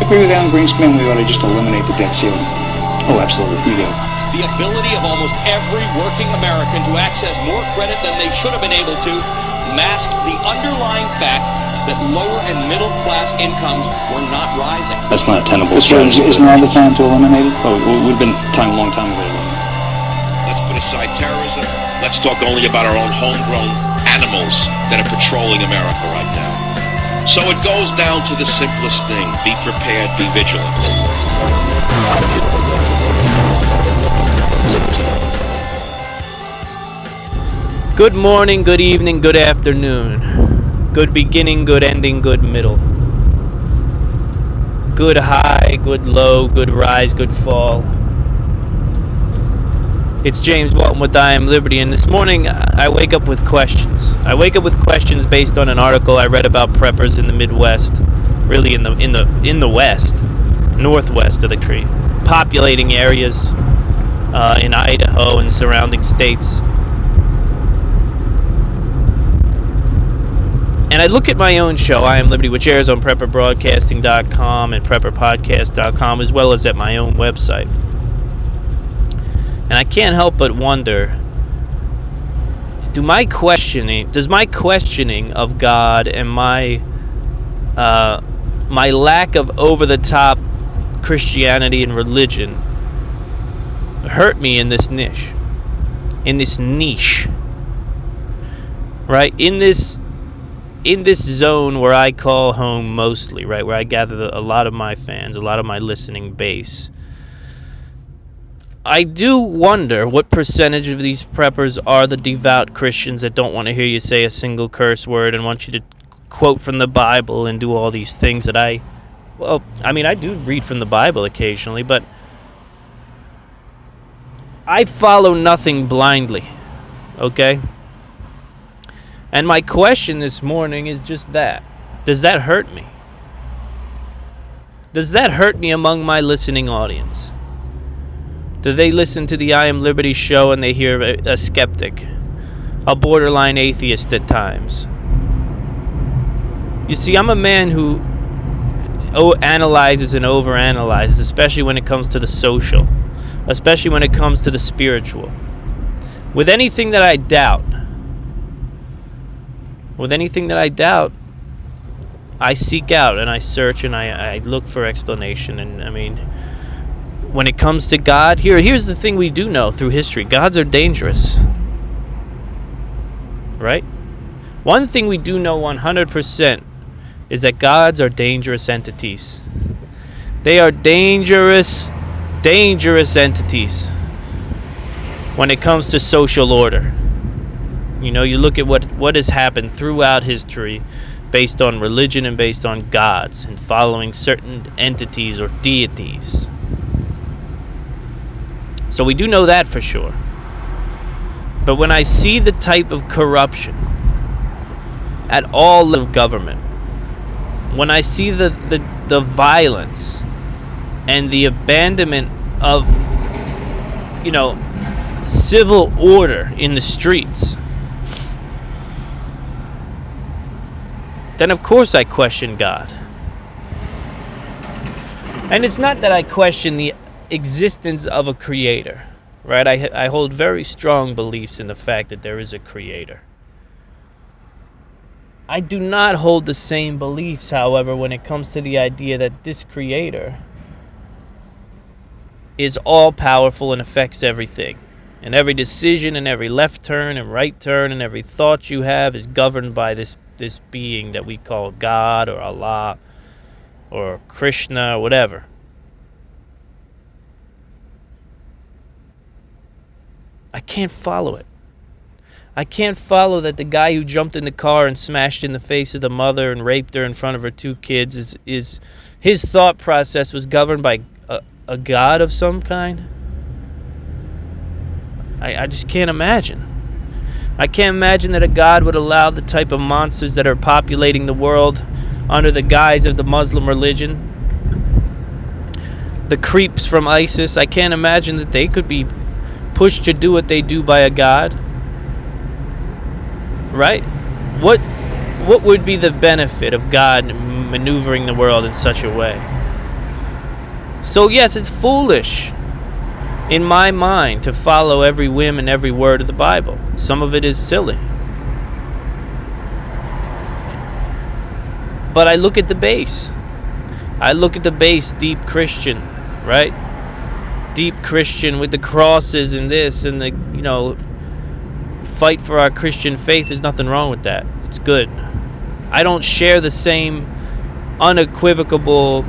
agree with Alan Greenspan, we ought to just eliminate the debt ceiling. Oh, absolutely, we do. The ability of almost every working American to access more credit than they should have been able to masked the underlying fact that lower and middle class incomes were not rising. That's not a tenable strategy. Isn't now the time to eliminate it? Oh, we've been time a long time ago. Let's put aside terrorism. Let's talk only about our own homegrown animals that are patrolling America right now. So it goes down to the simplest thing. Be prepared, be vigilant. Good morning, good evening, good afternoon. Good beginning, good ending, good middle. Good high, good low, good rise, good fall. It's James Walton with I Am Liberty, and this morning I wake up with questions. I wake up with questions based on an article I read about preppers in the Midwest, really in the West, northwest of the country, populating areas in Idaho and surrounding states. And I look at my own show, I Am Liberty, which airs on PrepperBroadcasting.com and PrepperPodcast.com, as well as at my own website. And I can't help but wonder, does my questioning of God and my lack of over-the-top Christianity and religion hurt me in this niche? Right? In this zone where I call home mostly, right, where I gather a lot of my fans, a lot of my listening base, I do wonder what percentage of these preppers are the devout Christians that don't want to hear you say a single curse word and want you to quote from the Bible and do all these things that I do read from the Bible occasionally, but I follow nothing blindly, okay? And my question this morning is just that. Does that hurt me? Does that hurt me among my listening audience? Do they listen to the I Am Liberty show and they hear a skeptic, a borderline atheist at times? You see, I'm a man who analyzes and overanalyzes, especially when it comes to the social, especially when it comes to the spiritual. With anything that I doubt, I seek out and I search and I look for explanation. And I mean, when it comes to God, here's the thing we do know through history. Gods are dangerous. Right? One thing we do know 100% is that gods are dangerous entities. They are dangerous entities when it comes to social order. You know, you look at what has happened throughout history based on religion and based on gods and following certain entities or deities. So we do know that for sure. But when I see the type of corruption at all of government, when I see the violence and the abandonment of, civil order in the streets, then of course I question God. And it's not that I question the existence of a creator, right? I hold very strong beliefs in the fact that there is a creator. I do not hold the same beliefs, however, when it comes to the idea that this creator is all-powerful and affects everything. And every decision and every left turn and right turn and every thought you have is governed by this being that we call God or Allah or Krishna or whatever. I can't follow it. I can't follow that the guy who jumped in the car and smashed in the face of the mother and raped her in front of her 2 kids is his thought process was governed by a god of some kind. I just can't imagine. I can't imagine that a god would allow the type of monsters that are populating the world under the guise of the Muslim religion, the creeps from ISIS. I can't imagine that they could be pushed to do what they do by a god. Right? What would be the benefit of God maneuvering the world in such a way? So yes, it's foolish in my mind to follow every whim and every word of the Bible. Some of it is silly. But I look at the base. I look at the base, deep Christian, right? Deep Christian with the crosses and this and the, fight for our Christian faith. There's nothing wrong with that. It's good. I don't share the same unequivocal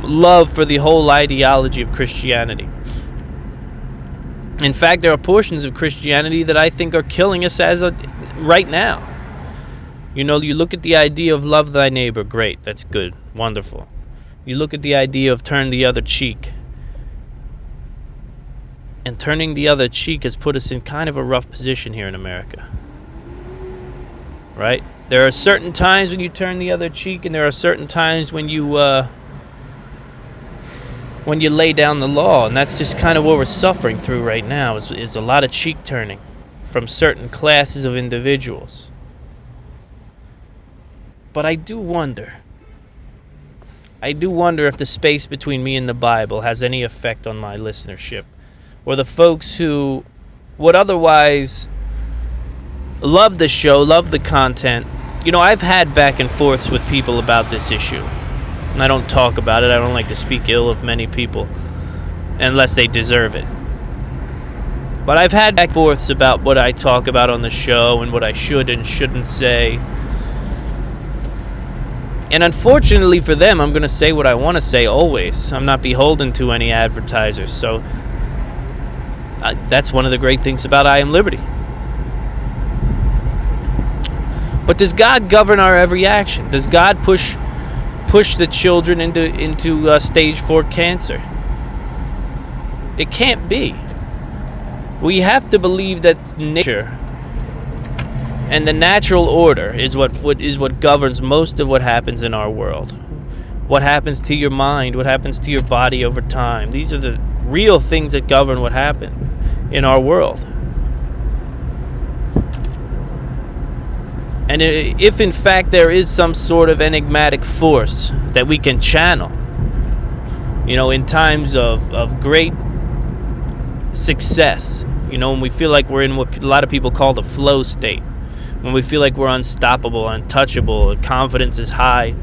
love for the whole ideology of Christianity. In fact, there are portions of Christianity that I think are killing us right now. You look at the idea of love thy neighbor. Great. That's good. Wonderful. You look at the idea of turn the other cheek. And turning the other cheek has put us in kind of a rough position here in America. Right? There are certain times when you turn the other cheek, and there are certain times when you lay down the law, and that's just kind of what we're suffering through right now, is a lot of cheek turning from certain classes of individuals. But I do wonder if the space between me and the Bible has any effect on my listenership, or the folks who would otherwise love the show, love the content. I've had back and forths with people about this issue. And I don't talk about it. I don't like to speak ill of many people unless they deserve it. But I've had back and forths about what I talk about on the show and what I should and shouldn't say. And unfortunately for them, I'm going to say what I want to say always. I'm not beholden to any advertisers. So that's one of the great things about I Am Liberty. But does God govern our every action? Does God push the children into stage 4 cancer? It can't be. We have to believe that nature and the natural order is what governs most of what happens in our world. What happens to your mind, what happens to your body over time. These are the real things that govern what happens in our world. And if in fact there is some sort of enigmatic force that we can channel, in times of great success, when we feel like we're in what a lot of people call the flow state, when we feel like we're unstoppable, untouchable, confidence is high,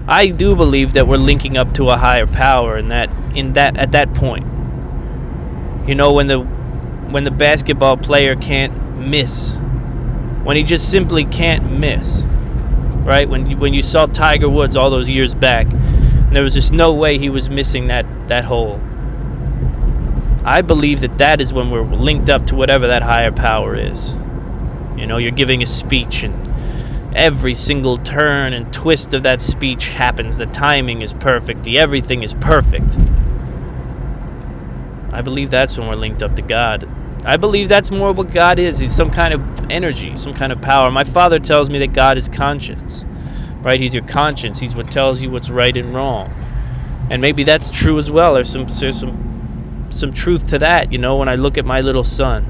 I do believe that we're linking up to a higher power, and at that point, when the basketball player can't miss. When he just simply can't miss, right? When you saw Tiger Woods all those years back, there was just no way he was missing that hole. I believe that is when we're linked up to whatever that higher power is. You're giving a speech, and every single turn and twist of that speech happens. The timing is perfect. Everything is perfect. I believe that's when we're linked up to God. I believe that's more what God is. He's some kind of energy, some kind of power. My father tells me that God is conscience, right? He's your conscience. He's what tells you what's right and wrong. And maybe that's true as well. There's some truth to that, when I look at my little son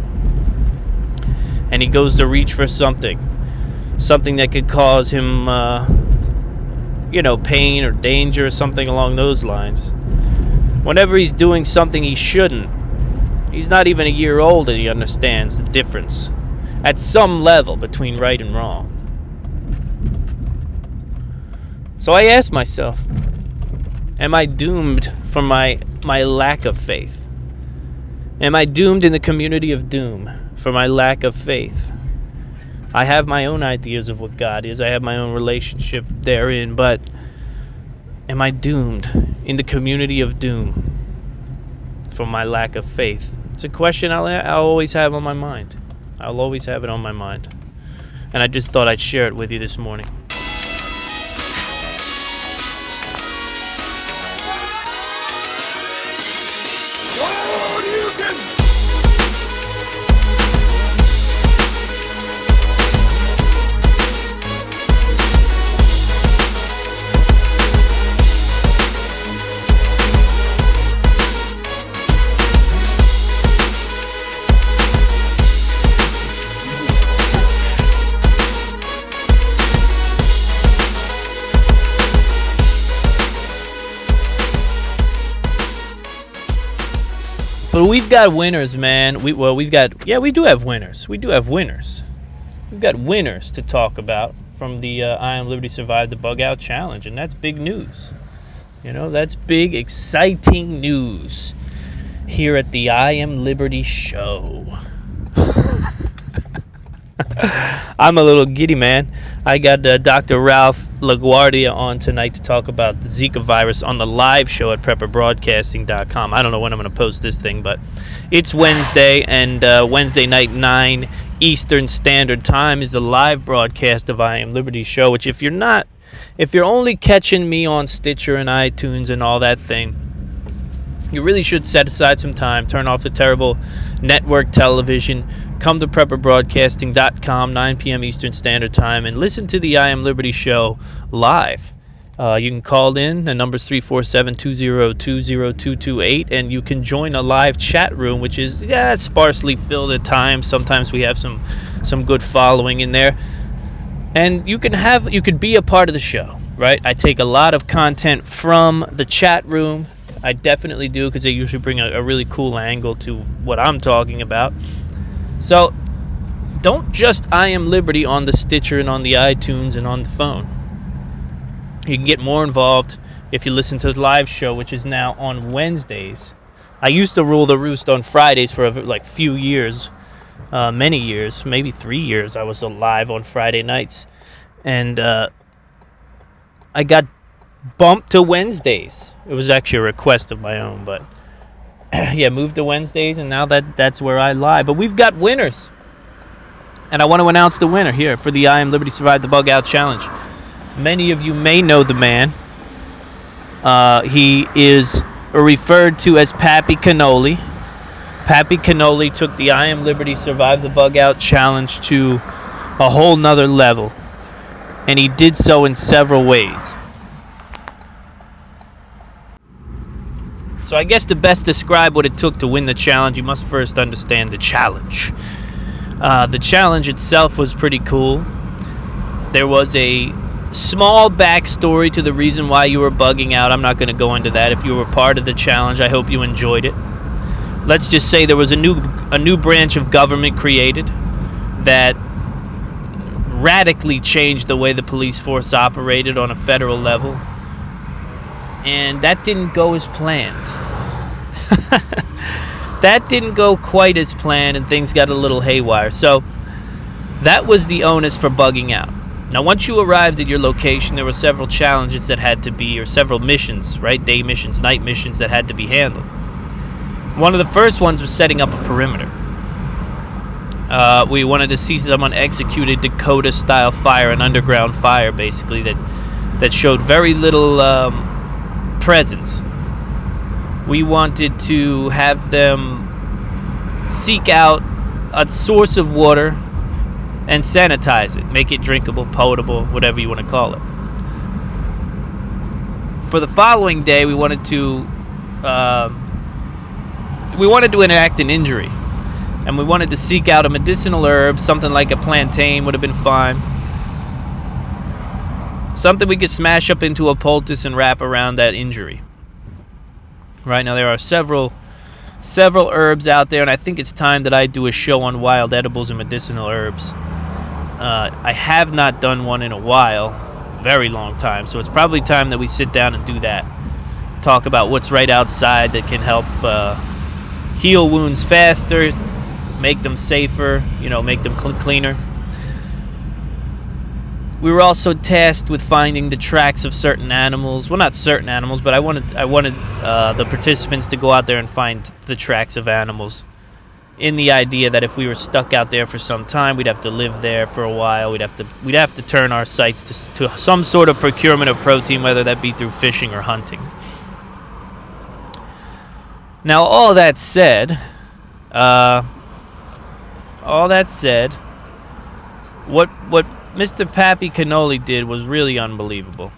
and he goes to reach for something that could cause him, pain or danger or something along those lines. Whenever he's doing something he shouldn't, he's not even a year old, and he understands the difference at some level between right and wrong. So I ask myself, am I doomed for my lack of faith? Am I doomed in the community of doom for my lack of faith? I have my own ideas of what God is. I have my own relationship therein, but am I doomed in the community of doom for my lack of faith? It's a question I'll always have on my mind. I'll always have it on my mind. And I just thought I'd share it with you this morning. But we've got winners, man. We do have winners. We do have winners. We've got winners to talk about from the I Am Liberty Survive the Bugout Challenge, and that's big news. That's big, exciting news here at the I Am Liberty Show. I'm a little giddy, man. I got Dr. Ralph LaGuardia on tonight to talk about the Zika virus on the live show at prepperbroadcasting.com. I don't know when I'm going to post this thing, but it's Wednesday, and Wednesday night, 9 Eastern Standard Time is the live broadcast of I Am Liberty Show, which if you're only catching me on Stitcher and iTunes and all that thing, you really should set aside some time, turn off the terrible network television, come to prepperbroadcasting.com, 9 p.m. Eastern Standard Time, and listen to the I Am Liberty Show live. You can call in. The number's 347-202-0228, and you can join a live chat room, which is sparsely filled at times. Sometimes we have some good following in there. And you could be a part of the show, right? I take a lot of content from the chat room. I definitely do, because they usually bring a really cool angle to what I'm talking about. So don't just I Am Liberty on the Stitcher and on the iTunes and on the phone. You can get more involved if you listen to the live show, which is now on Wednesdays. I used to rule the roost on Fridays for few years, many years, maybe 3 years. I was live on Friday nights, and I got bumped to Wednesdays. It was actually a request of my own, but moved to Wednesdays, and now that's where I lie. But we've got winners, and I want to announce the winner here for the I Am Liberty Survive the Bugout Challenge. Many of you may know the man. He is referred to as Pappy Cannoli. Pappy Cannoli took the I Am Liberty Survive the Bugout Challenge to a whole nother level, and he did so in several ways. So I guess to best describe what it took to win the challenge, you must first understand the challenge. The challenge itself was pretty cool. There was a small backstory to the reason why you were bugging out. I'm not going to go into that. If you were part of the challenge, I hope you enjoyed it. Let's just say there was a new branch of government created that radically changed the way the police force operated on a federal level. And that didn't go as planned. That didn't go quite as planned, and things got a little haywire. So that was the onus for bugging out. Now, once you arrived at your location, there were several challenges that had to be, or several missions, right? Day missions, night missions that had to be handled. One of the first ones was setting up a perimeter. We wanted to see someone execute a Dakota-style fire, an underground fire, basically, that showed very little presence. We wanted to have them seek out a source of water and sanitize it, make it drinkable, potable, whatever you want to call it. For the following day, we wanted to enact an injury, and we wanted to seek out a medicinal herb, something like a plantain would have been fine. Something we could smash up into a poultice and wrap around that injury. Right now, there are several herbs out there, and I think it's time that I do a show on wild edibles and medicinal herbs. I have not done one in a while, very long time, so it's probably time that we sit down and do that. Talk about what's right outside that can help heal wounds faster, make them safer, make them cleaner. We were also tasked with finding the tracks of certain animals. Well, not certain animals, but I wanted the participants to go out there and find the tracks of animals, in the idea that if we were stuck out there for some time, we'd have to live there for a while. We'd have to turn our sights to some sort of procurement of protein, whether that be through fishing or hunting. Now, all that said, what Mr. Pappy Cannoli did was really unbelievable.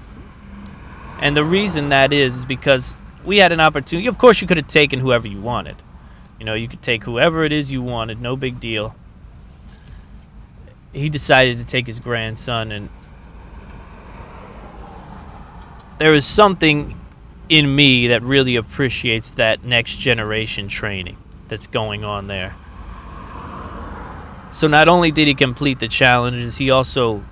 And the reason that is because we had an opportunity. Of course, you could have taken whoever you wanted. You could take whoever it is you wanted, no big deal. He decided to take his grandson, and there is something in me that really appreciates that next generation training. that's going on there. So not only did he complete the challenges, he also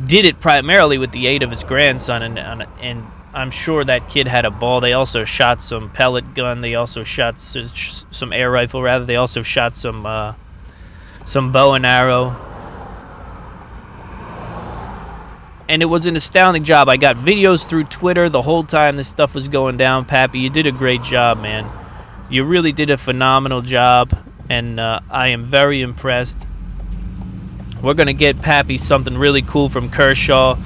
did it primarily with the aid of his grandson, and I'm sure that kid had a ball. They also shot some pellet gun. They also shot some air rifle, rather. They also shot some bow and arrow. And it was an astounding job. I got videos through Twitter the whole time this stuff was going down. Pappy, you did a great job, man. You really did a phenomenal job, and I am very impressed. We're going to get Pappy something really cool from Kershaw.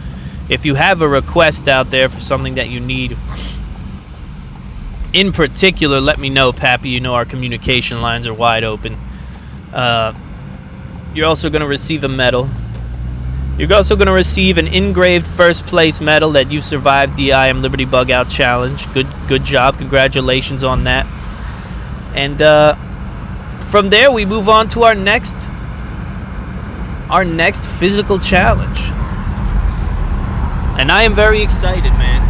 If you have a request out there for something that you need in particular, let me know, Pappy. You know our communication lines are wide open. You're also going to receive a medal. You're also going to receive an engraved first place medal that you survived the I Am Liberty Bugout Challenge. Good job. Congratulations on that. And from there, we move on to our next physical challenge. And I am very excited, man.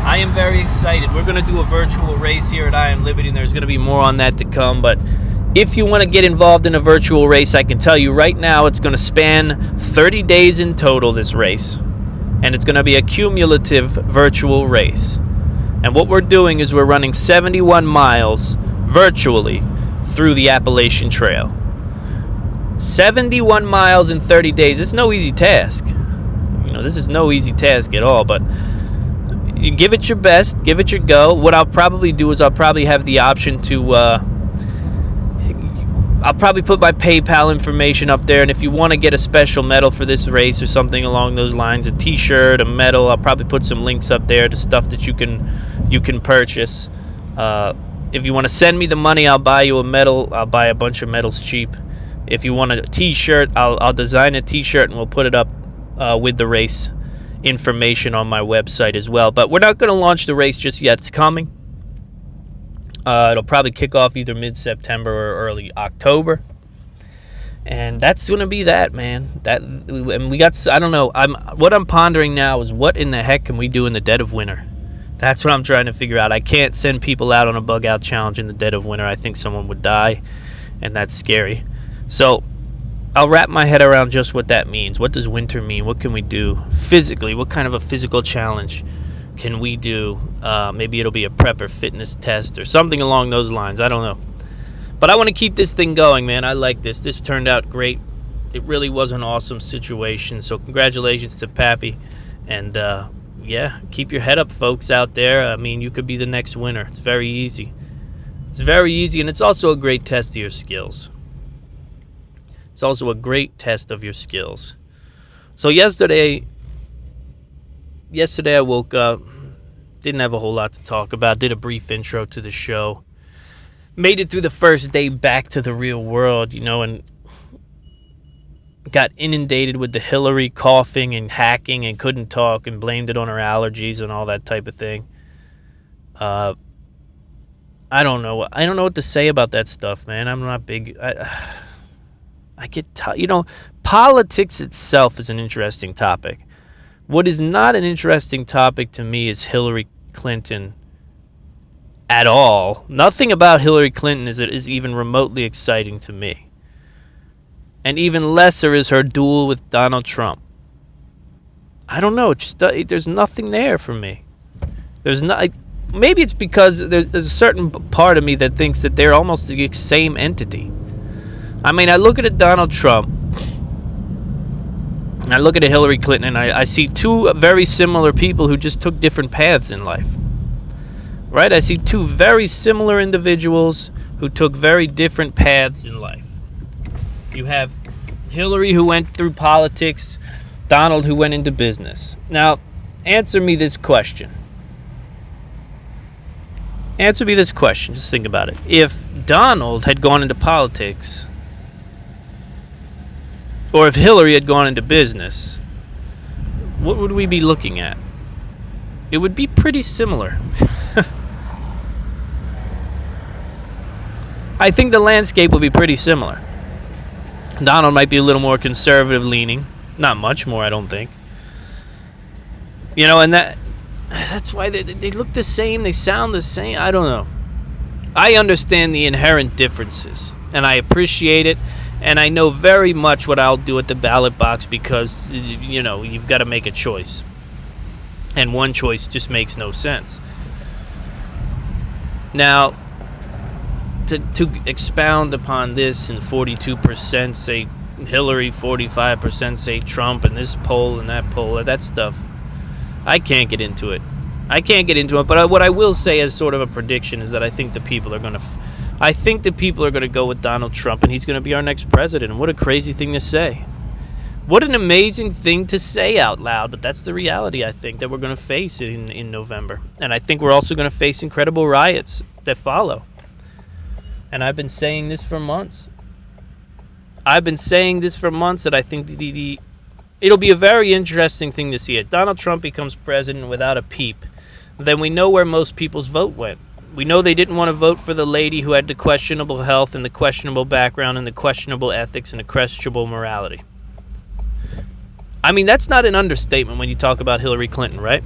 I am very excited. We're going to do a virtual race here at I Am Liberty, and there's going to be more on that to come. But if you want to get involved in a virtual race, I can tell you right now it's going to span 30 days in total, this race. And it's going to be a cumulative virtual race. And what we're doing is we're running 71 miles virtually through the Appalachian Trail. 71 miles in 30 days. It's no easy task. You know, this is no easy task at all, but you give it your best, give it your go. What I'll probably do is I'll probably have the option to I'll probably put my PayPal information up there, and if you want to get a special medal for this race or something along those lines, a t-shirt, a medal, I'll probably put some links up there to stuff that you can purchase. If you want to send me the money, I'll buy you a medal. I'll buy a bunch of medals cheap. If you want a t-shirt, I'll design a t-shirt and we'll put it up with the race information on my website as well. But we're not going to launch the race just yet. It's coming. It'll probably kick off either mid-September or early October. And that's going to be that, man. And we got, I don't know, what I'm pondering now is what in the heck can we do in the dead of winter? That's what I'm trying to figure out. I can't send people out on a bug out challenge in the dead of winter. I think someone would die, and that's scary. So I'll wrap my head around just what that means. What does winter mean? What can we do physically? What kind of a physical challenge can we do? Maybe it'll be a prep or fitness test or something along those lines. I don't know. But I want to keep this thing going, man. I like this. This turned out great. It really was an awesome situation. So congratulations to Pappy. And, yeah, keep your head up, folks, out there. I mean, you could be the next winner. It's very easy. It's very easy, and it's also a great test of your skills. It's also a great test of your skills. So yesterday I woke up, didn't have a whole lot to talk about, did a brief intro to the show, made it through the first day back to the real world, you know, and got inundated with the Hillary coughing and hacking and couldn't talk and blamed it on her allergies and all that type of thing. I don't know what to say about that stuff, man. I'm not big. I get politics itself is an interesting topic. What is not an interesting topic to me is Hillary Clinton at all. Nothing about Hillary Clinton is even remotely exciting to me. And even lesser is her duel with Donald Trump. I don't know. There's nothing there for me. There's not. Maybe it's because there's a certain part of me that thinks that they're almost the same entity. I mean, I look at a Donald Trump, and I look at a Hillary Clinton, and I see two very similar people who just took different paths in life. Right? I see two very similar individuals who took very different paths in life. You have Hillary, who went through politics, Donald, who went into business. Now, answer me this question. Answer me this question. Just think about it. If Donald had gone into politics, or if Hillary had gone into business, what would we be looking at? It would be pretty similar. I think the landscape would be pretty similar. Donald might be a little more conservative leaning. Not much more, I don't think. You know, and that's why they look the same. They sound the same. I don't know. I understand the inherent differences, and I appreciate it, and I know very much what I'll do at the ballot box because, you know, you've got to make a choice. And one choice just makes no sense. Now, to expound upon this, and 42% say Hillary, 45% say Trump, and this poll and that poll, that stuff, I can't get into it. But what I will say as sort of a prediction is that I think the people are going to go with Donald Trump, and he's going to be our next president. And what a crazy thing to say. What an amazing thing to say out loud, but that's the reality, I think, that we're going to face in November. And I think we're also going to face incredible riots that follow. And I've been saying this for months. That I think it'll be a very interesting thing to see. If Donald Trump becomes president without a peep, then we know where most people's vote went. We know they didn't want to vote for the lady who had the questionable health and the questionable background and the questionable ethics and the questionable morality. I mean, that's not an understatement when you talk about Hillary Clinton, right?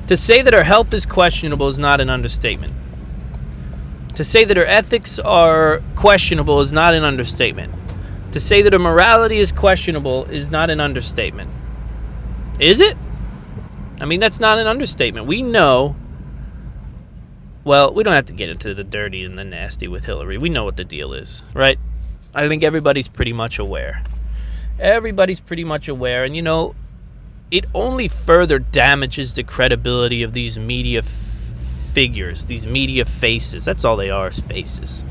To say that her health is questionable is not an understatement. To say that her ethics are questionable is not an understatement. To say that her morality is questionable is not an understatement. Is it? I mean, that's not an understatement. We know. Well, we don't have to get into the dirty and the nasty with Hillary. We know what the deal is, right? I think everybody's pretty much aware. And, you know, it only further damages the credibility of these media figures, these media faces. That's all they are, is faces.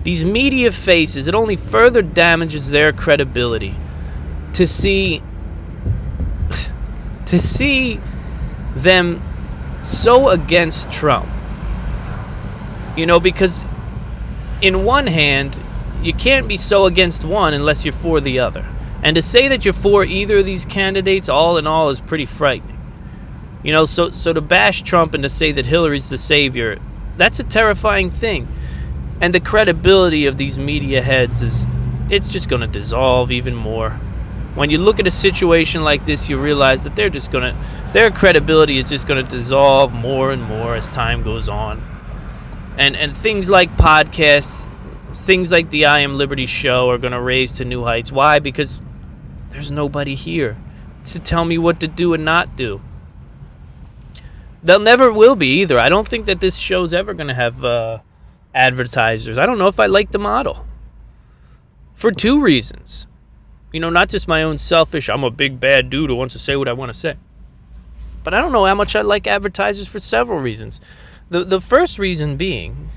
These media faces, it only further damages their credibility to see them so against Trump. You know, because in one hand, you can't be so against one unless you're for the other. And to say that you're for either of these candidates, all in all, is pretty frightening. You know, so to bash Trump and to say that Hillary's the savior, that's a terrifying thing. And the credibility of these media heads it's just going to dissolve even more. When you look at a situation like this, you realize that their credibility is just going to dissolve more and more as time goes on. And things like podcasts, things like the I Am Liberty show are going to raise to new heights. Why? Because there's nobody here to tell me what to do and not do. There never will be either. I don't think that this show's ever going to have advertisers. I don't know if I like the model. For two reasons. You know, not just my own selfish, I'm a big bad dude who wants to say what I want to say. But I don't know how much I like advertisers for several reasons. The first reason being,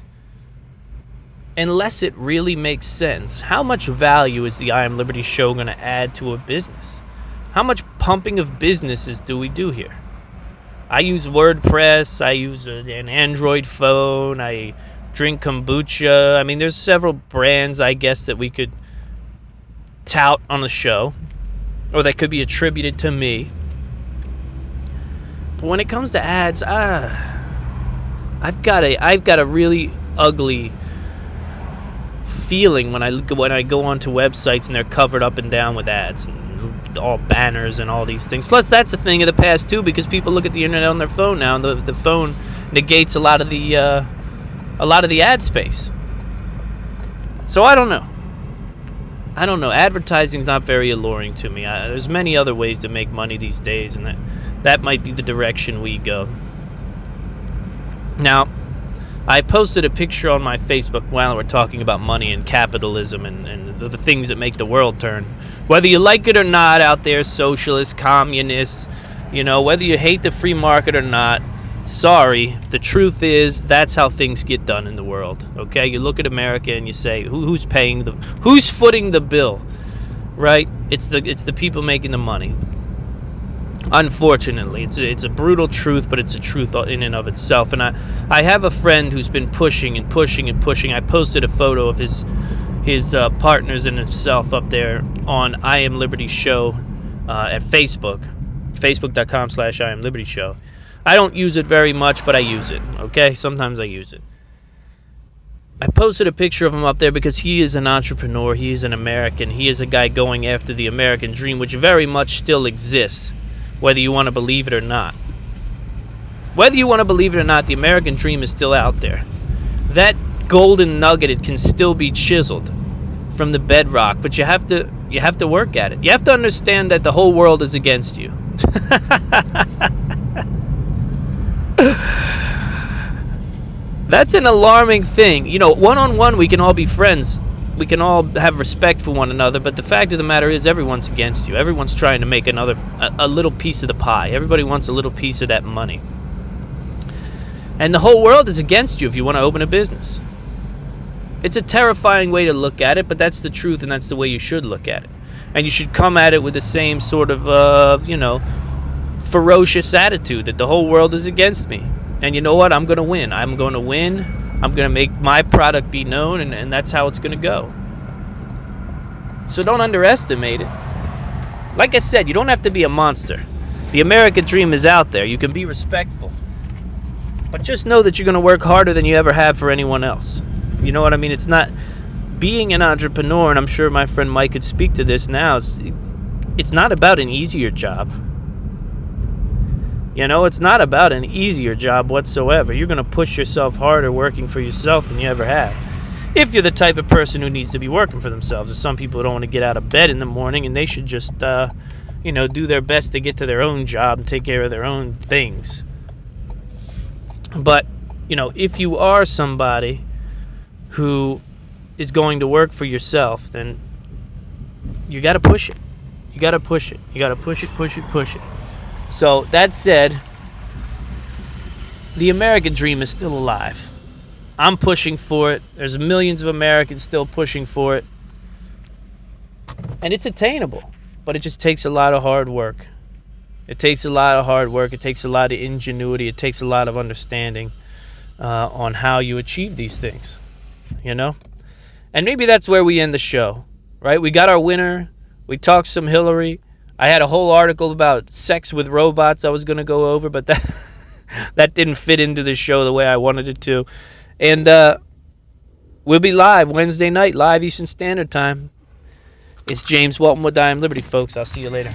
unless it really makes sense, how much value is the I Am Liberty show going to add to a business? How much pumping of businesses do we do here? I use WordPress, I use an Android phone, I drink kombucha. I mean, there's several brands, I guess, that we could tout on the show, or that could be attributed to me. But when it comes to ads, I've got a really ugly feeling when I go onto websites and they're covered up and down with ads and all banners and all these things. Plus, that's a thing of the past too, because people look at the internet on their phone now, and the phone negates a lot of the ad space. So I don't know. Advertising's not very alluring to me. There's many other ways to make money these days, and that might be the direction we go. Now, I posted a picture on my Facebook while we're talking about money and capitalism and the things that make the world turn. Whether you like it or not out there, socialists, communists, you know, whether you hate the free market or not, sorry, the truth is that's how things get done in the world. Okay, you look at America and you say, who's footing the bill, right? It's the people making the money. Unfortunately, it's a brutal truth, but it's a truth in and of itself. And I have a friend who's been pushing and pushing and pushing. I posted a photo of his partners and himself up there on I Am Liberty Show at Facebook, facebook.com/I Am Liberty Show. I don't use it very much, but I use it, okay? Sometimes I use it. I posted a picture of him up there because he is an entrepreneur. He is an American. He is a guy going after the American dream, which very much still exists, whether you want to believe it or not. Whether you want to believe it or not, the American dream is still out there. that golden nugget, it can still be chiseled from the bedrock, but you have to work at it. You have to understand that the whole world is against you. That's an alarming thing. You know, one-on-one we can all be friends. We can all have respect for one another, but the fact of the matter is everyone's against you. Everyone's trying to make a little piece of the pie. Everybody wants a little piece of that money. And the whole world is against you if you want to open a business. It's a terrifying way to look at it, but that's the truth, and that's the way you should look at it. And you should come at it with the same sort of, ferocious attitude that the whole world is against me. And you know what? I'm going to win. I'm going to win. I'm going to make my product be known, and that's how it's going to go. So don't underestimate it. Like I said, you don't have to be a monster. The American dream is out there. You can be respectful. But just know that you're going to work harder than you ever have for anyone else. You know what I mean? It's not being an entrepreneur, and I'm sure my friend Mike could speak to this now. It's not about an easier job. You know, it's not about an easier job whatsoever. You're going to push yourself harder working for yourself than you ever have. If you're the type of person who needs to be working for themselves. There's some people who don't want to get out of bed in the morning, and they should just, do their best to get to their own job and take care of their own things. But, if you are somebody who is going to work for yourself, then you got to push it. You got to push it. You got to push it. So, that said, the American dream is still alive. I'm pushing for it. There's millions of Americans still pushing for it. And it's attainable. But it just takes a lot of hard work. It takes a lot of hard work. It takes a lot of ingenuity. It takes a lot of understanding on how you achieve these things. And maybe that's where we end the show, right? We got our winner. We talked some Hillary. I had a whole article about sex with robots I was going to go over, but that didn't fit into the show the way I wanted it to. And we'll be live Wednesday night, live Eastern Standard Time. It's James Walton with I Am Liberty, folks. I'll see you later.